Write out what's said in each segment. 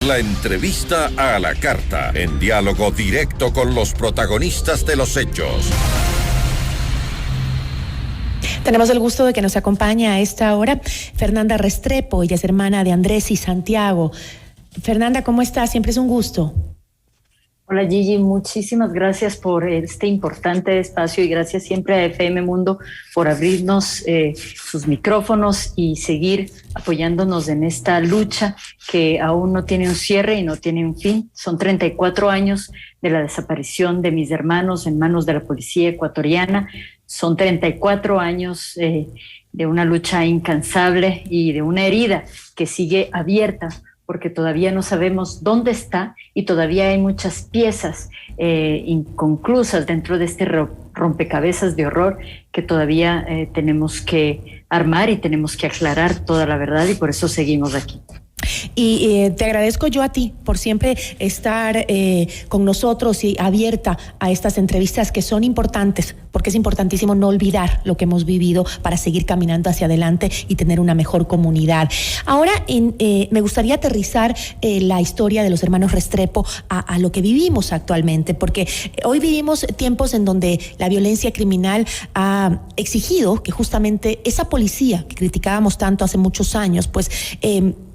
la entrevista a la carta, en diálogo directo con los protagonistas de los hechos. Tenemos el gusto de que nos acompañe a esta hora Fernanda Restrepo. Ella es hermana de Andrés y Santiago. Fernanda, ¿cómo estás? Siempre es un gusto. Hola Gigi, muchísimas gracias por este importante espacio y gracias siempre a FM Mundo por abrirnos sus micrófonos y seguir apoyándonos en esta lucha que aún no tiene un cierre y no tiene un fin. Son 34 años de la desaparición de mis hermanos en manos de la policía ecuatoriana. Son 34 años de una lucha incansable y de una herida que sigue abierta, porque todavía no sabemos dónde está y todavía hay muchas piezas inconclusas dentro de este rompecabezas de horror que todavía tenemos que armar y tenemos que aclarar toda la verdad, y por eso seguimos aquí. Y te agradezco yo a ti por siempre estar con nosotros y abierta a estas entrevistas que son importantes, porque es importantísimo no olvidar lo que hemos vivido para seguir caminando hacia adelante y tener una mejor comunidad. Ahora me gustaría aterrizar la historia de los hermanos Restrepo a lo que vivimos actualmente, porque hoy vivimos tiempos en donde la violencia criminal ha exigido que justamente esa policía que criticábamos tanto hace muchos años, pues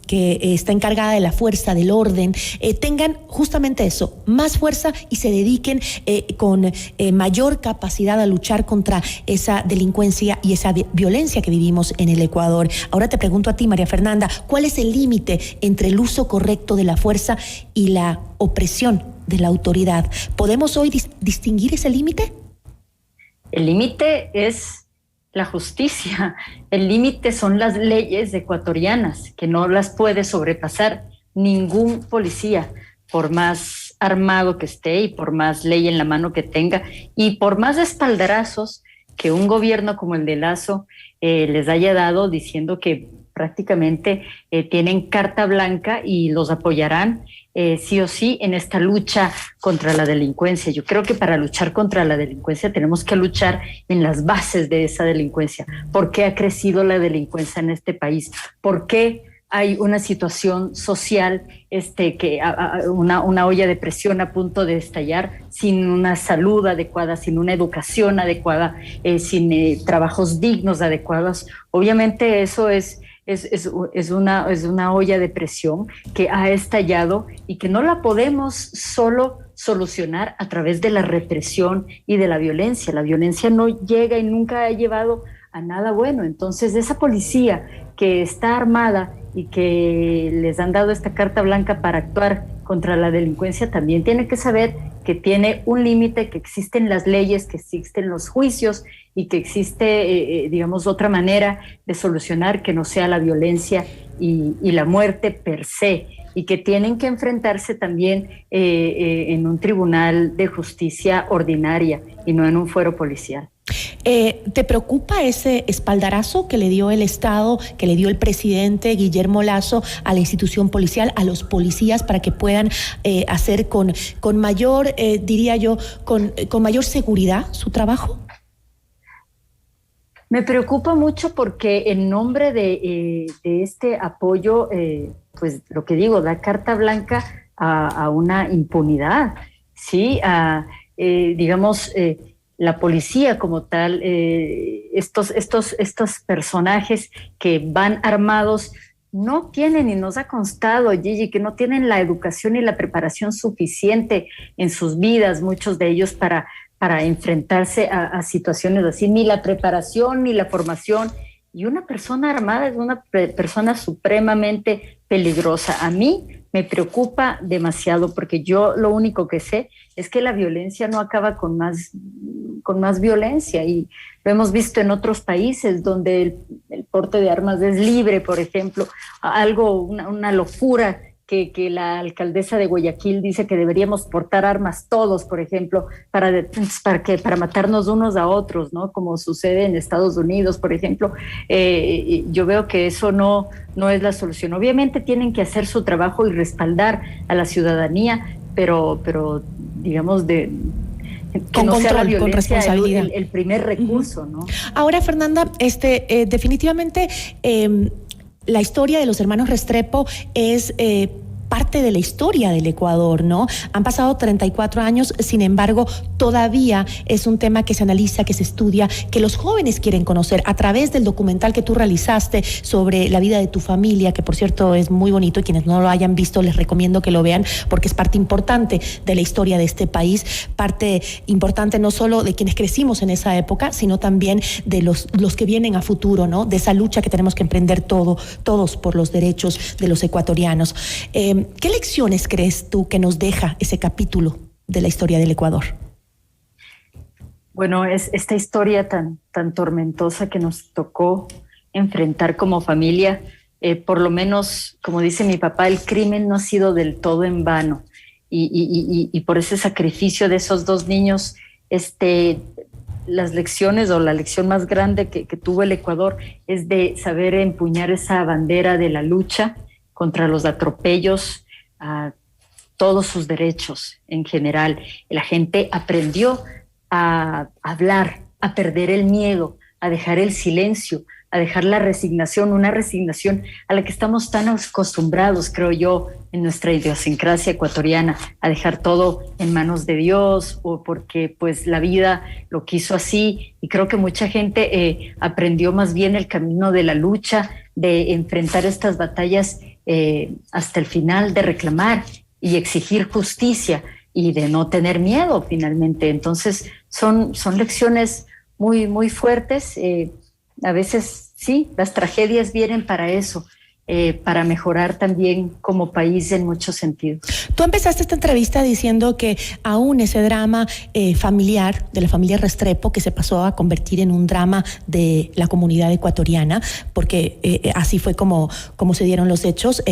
que está encargada de la fuerza, del orden, tengan justamente eso, más fuerza, y se dediquen con mayor capacidad a luchar contra esa delincuencia y esa violencia que vivimos en el Ecuador. Ahora te pregunto a ti, María Fernanda, ¿cuál es el límite entre el uso correcto de la fuerza y la opresión de la autoridad? ¿Podemos hoy distinguir ese límite? El límite es la justicia, el límite son las leyes ecuatorianas, que no las puede sobrepasar ningún policía, por más armado que esté y por más ley en la mano que tenga y por más espaldarazos que un gobierno como el de Lasso les haya dado, diciendo que prácticamente tienen carta blanca y los apoyarán sí o sí en esta lucha contra la delincuencia. Yo creo que para luchar contra la delincuencia tenemos que luchar en las bases de esa delincuencia. ¿Por qué ha crecido la delincuencia en este país? ¿Por qué hay una situación social una olla de presión a punto de estallar, sin una salud adecuada, sin una educación adecuada, sin trabajos dignos adecuados? Obviamente eso es una olla de presión que ha estallado y que no la podemos solo solucionar a través de la represión y de la violencia. La violencia no llega y nunca ha llevado a nada bueno. Entonces, esa policía que está armada y que les han dado esta carta blanca para actuar contra la delincuencia también tiene que saber que tiene un límite, que existen las leyes, que existen los juicios y que existe, otra manera de solucionar que no sea la violencia y la muerte per se, y que tienen que enfrentarse también en un tribunal de justicia ordinaria y no en un fuero policial. ¿Te preocupa ese espaldarazo que le dio el Estado, que le dio el presidente Guillermo Lasso a la institución policial, a los policías, para que puedan hacer con mayor, diría yo, con mayor seguridad su trabajo? Me preocupa mucho porque en nombre de este apoyo, pues lo que digo, da carta blanca a una impunidad, ¿sí? La policía como tal, estos personajes que van armados no tienen, y nos ha constado, Gigi, que no tienen la educación y la preparación suficiente en sus vidas, muchos de ellos para enfrentarse a situaciones así, ni la preparación ni la formación. Y una persona armada es una persona supremamente peligrosa. A mí me preocupa demasiado, porque yo lo único que sé es que la violencia no acaba con más violencia, y lo hemos visto en otros países donde el porte de armas es libre, por ejemplo, una locura que la alcaldesa de Guayaquil dice que deberíamos portar armas todos, por ejemplo, para matarnos unos a otros, ¿no? Como sucede en Estados Unidos, por ejemplo. Yo veo que eso no es la solución. Obviamente tienen que hacer su trabajo y respaldar a la ciudadanía, pero digamos que con no control, sea la violencia con responsabilidad. el primer recurso, ¿no? Ahora, Fernanda, definitivamente la historia de los hermanos Restrepo es parte de la historia del Ecuador, ¿no? Han pasado 34 años, sin embargo, todavía es un tema que se analiza, que se estudia, que los jóvenes quieren conocer a través del documental que tú realizaste sobre la vida de tu familia, que por cierto es muy bonito, y quienes no lo hayan visto les recomiendo que lo vean porque es parte importante de la historia de este país, parte importante no solo de quienes crecimos en esa época, sino también de los que vienen a futuro, ¿no? De esa lucha que tenemos que emprender todos por los derechos de los ecuatorianos. ¿Qué lecciones crees tú que nos deja ese capítulo de la historia del Ecuador? Bueno, es esta historia tan tormentosa que nos tocó enfrentar como familia. Por lo menos, como dice mi papá, el crimen no ha sido del todo en vano. Y por ese sacrificio de esos dos niños, las lecciones o la lección más grande que tuvo el Ecuador es de saber empuñar esa bandera de la lucha contra los atropellos a todos sus derechos en general. La gente aprendió a hablar, a perder el miedo, a dejar el silencio, a dejar la resignación, una resignación a la que estamos tan acostumbrados, creo yo, en nuestra idiosincrasia ecuatoriana, a dejar todo en manos de Dios, o porque pues la vida lo quiso así. Y creo que mucha gente aprendió más bien el camino de la lucha, de enfrentar estas batallas hasta el final, de reclamar y exigir justicia y de no tener miedo finalmente. Entonces son lecciones muy, muy fuertes. A veces sí, las tragedias vienen para eso, para mejorar también como país en muchos sentidos. Tú empezaste esta entrevista diciendo que aún ese drama familiar de la familia Restrepo, que se pasó a convertir en un drama de la comunidad ecuatoriana, porque así fue como se dieron los hechos,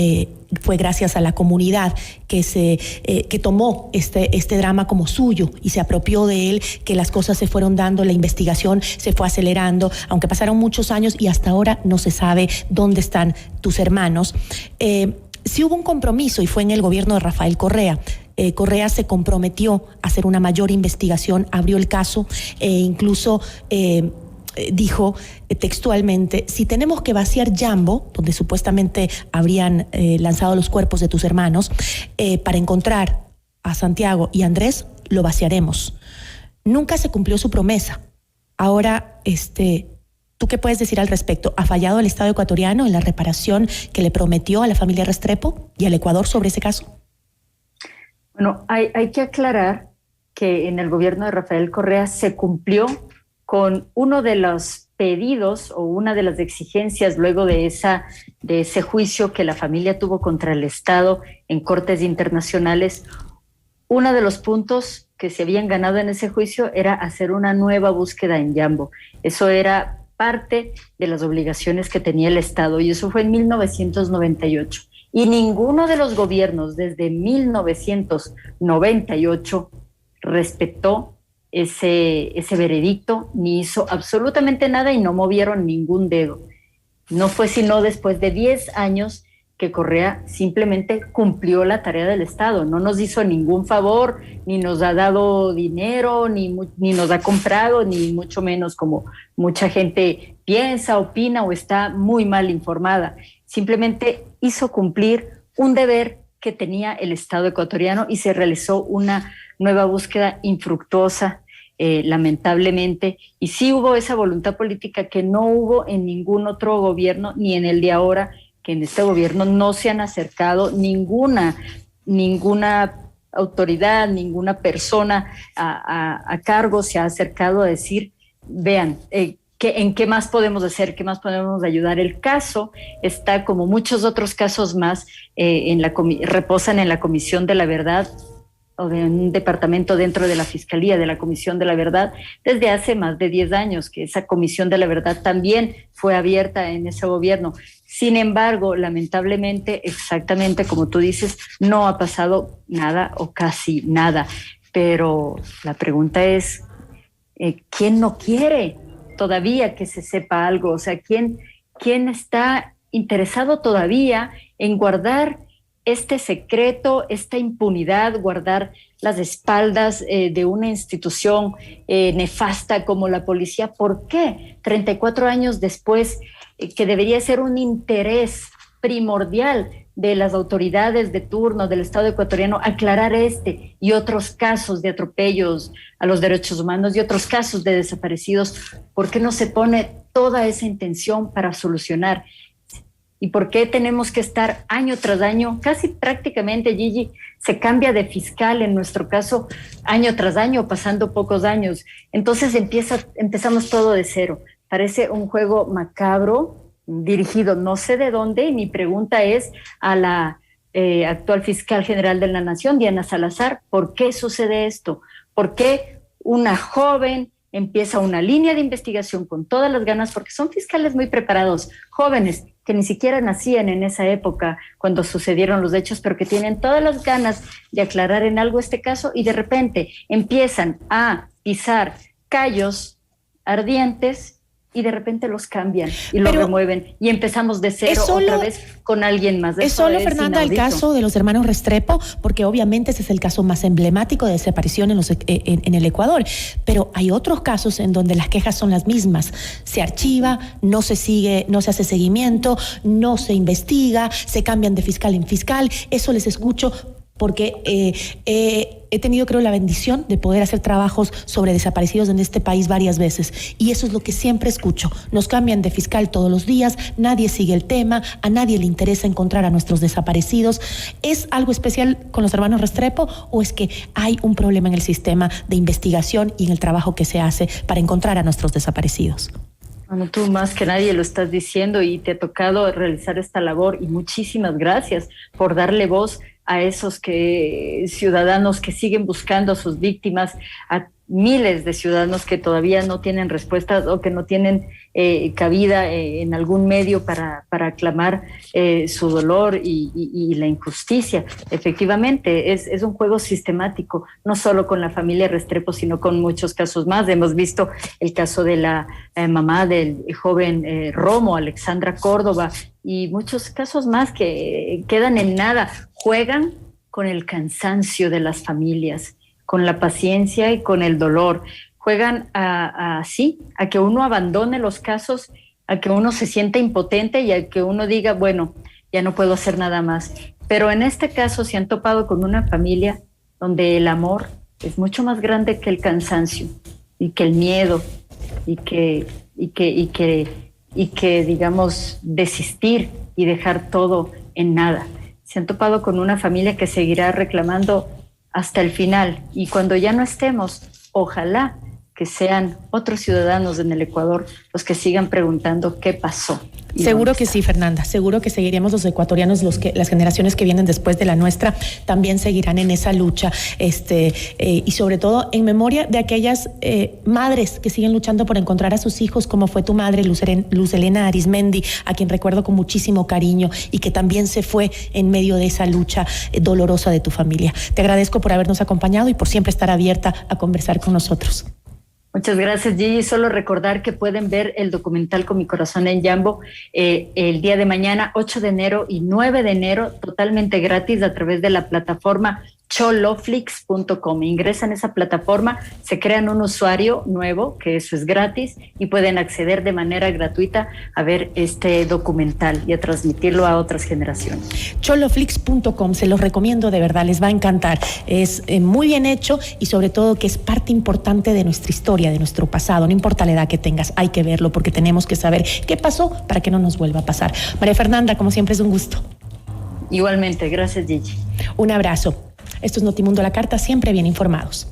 fue gracias a la comunidad que tomó este drama como suyo y se apropió de él, que las cosas se fueron dando, la investigación se fue acelerando, aunque pasaron muchos años y hasta ahora no se sabe dónde están tus hermanos. Sí hubo un compromiso y fue en el gobierno de Rafael Correa. Correa se comprometió a hacer una mayor investigación, abrió el caso e incluso dijo textualmente: si tenemos que vaciar Yambo, donde supuestamente habrían lanzado los cuerpos de tus hermanos, para encontrar a Santiago y Andrés, lo vaciaremos. Nunca se cumplió su promesa. Ahora, ¿tú qué puedes decir al respecto? ¿Ha fallado el Estado ecuatoriano en la reparación que le prometió a la familia Restrepo y al Ecuador sobre ese caso? Bueno, hay que aclarar que en el gobierno de Rafael Correa se cumplió con uno de los pedidos o una de las exigencias luego de ese juicio que la familia tuvo contra el Estado en cortes internacionales. Uno de los puntos que se habían ganado en ese juicio era hacer una nueva búsqueda en Yambo. Eso era parte de las obligaciones que tenía el Estado, y eso fue en 1998. Y ninguno de los gobiernos desde 1998 respetó ese veredicto, ni hizo absolutamente nada y no movieron ningún dedo. No fue sino después de 10 años que Correa simplemente cumplió la tarea del Estado. No nos hizo ningún favor, ni nos ha dado dinero, ni nos ha comprado, ni mucho menos como mucha gente piensa, opina o está muy mal informada. Simplemente hizo cumplir un deber que tenía el Estado ecuatoriano y se realizó una nueva búsqueda infructuosa, lamentablemente, y sí hubo esa voluntad política que no hubo en ningún otro gobierno, ni en el de ahora, que en este gobierno no se han acercado ninguna autoridad, ninguna persona a cargo se ha acercado a decir, vean, ¿en qué más podemos hacer? ¿Qué más podemos ayudar? El caso está, como muchos otros casos más, reposan en la Comisión de la Verdad, o de un departamento dentro de la Fiscalía de la Comisión de la Verdad, desde hace más de 10 años, que esa Comisión de la Verdad también fue abierta en ese gobierno. Sin embargo, lamentablemente, exactamente como tú dices, no ha pasado nada o casi nada. Pero la pregunta es, ¿quién no quiere todavía que se sepa algo? O sea, ¿quién está interesado todavía en guardar este secreto, esta impunidad, guardar las espaldas de una institución nefasta como la policía? ¿Por qué 34 años después, que debería ser un interés primordial de las autoridades de turno del Estado ecuatoriano aclarar este y otros casos de atropellos a los derechos humanos y otros casos de desaparecidos? ¿Por qué no se pone toda esa intención para solucionar? ¿Y por qué tenemos que estar año tras año? Casi prácticamente, Gigi, se cambia de fiscal en nuestro caso año tras año, pasando pocos años. Entonces empezamos todo de cero. Parece un juego macabro, dirigido no sé de dónde, y mi pregunta es a la actual fiscal general de la Nación, Diana Salazar, ¿por qué sucede esto? ¿Por qué una joven empieza una línea de investigación con todas las ganas? Porque son fiscales muy preparados, jóvenes, que ni siquiera nacían en esa época cuando sucedieron los hechos, pero que tienen todas las ganas de aclarar en algo este caso, y de repente empiezan a pisar callos ardientes y de repente los cambian y lo remueven y empezamos de cero otra vez con alguien más. Es solo, Fernanda, inaudito. El caso de los hermanos Restrepo, porque obviamente ese es el caso más emblemático de desaparición en el Ecuador, pero hay otros casos en donde las quejas son las mismas. Se archiva, no se sigue, no se hace seguimiento, no se investiga, se cambian de fiscal en fiscal. Eso les escucho porque he tenido, creo, la bendición de poder hacer trabajos sobre desaparecidos en este país varias veces, y eso es lo que siempre escucho. Nos cambian de fiscal todos los días, nadie sigue el tema, a nadie le interesa encontrar a nuestros desaparecidos. ¿Es algo especial con los hermanos Restrepo o es que hay un problema en el sistema de investigación y en el trabajo que se hace para encontrar a nuestros desaparecidos? Bueno, tú más que nadie lo estás diciendo y te ha tocado realizar esta labor, y muchísimas gracias por darle voz a esos ciudadanos que siguen buscando a sus víctimas, a miles de ciudadanos que todavía no tienen respuestas o que no tienen cabida en algún medio para aclamar su dolor y la injusticia. Efectivamente, es un juego sistemático, no solo con la familia Restrepo, sino con muchos casos más. Hemos visto el caso de la mamá del joven Romo, Alexandra Córdoba, y muchos casos más que quedan en nada. Juegan con el cansancio de las familias, con la paciencia y con el dolor. Juegan a que uno abandone los casos, a que uno se sienta impotente y a que uno diga, bueno, ya no puedo hacer nada más. Pero en este caso se han topado con una familia donde el amor es mucho más grande que el cansancio y que el miedo y que digamos, desistir y dejar todo en nada. Se han topado con una familia que seguirá reclamando hasta el final, y cuando ya no estemos, ojalá que sean otros ciudadanos en el Ecuador los que sigan preguntando qué pasó. Seguro que sí, Fernanda, seguro que seguiremos los ecuatorianos, las generaciones que vienen después de la nuestra también seguirán en esa lucha, y sobre todo en memoria de aquellas madres que siguen luchando por encontrar a sus hijos, como fue tu madre, Luz Helena Arismendi, a quien recuerdo con muchísimo cariño y que también se fue en medio de esa lucha dolorosa de tu familia. Te agradezco por habernos acompañado y por siempre estar abierta a conversar con nosotros. Muchas gracias, Gigi. Solo recordar que pueden ver el documental Con mi corazón en Yambo el día de mañana, 8 de enero y 9 de enero, totalmente gratis a través de la plataforma choloflix.com. Ingresan a esa plataforma, se crean un usuario nuevo, que eso es gratis, y pueden acceder de manera gratuita a ver este documental y a transmitirlo a otras generaciones. Choloflix.com, se los recomiendo de verdad, les va a encantar. Es muy bien hecho y sobre todo que es parte importante de nuestra historia, de nuestro pasado. No importa la edad que tengas, hay que verlo porque tenemos que saber qué pasó para que no nos vuelva a pasar. María Fernanda, como siempre, es un gusto. Igualmente, gracias, Gigi. Un abrazo. Esto es Notimundo La Carta, siempre bien informados.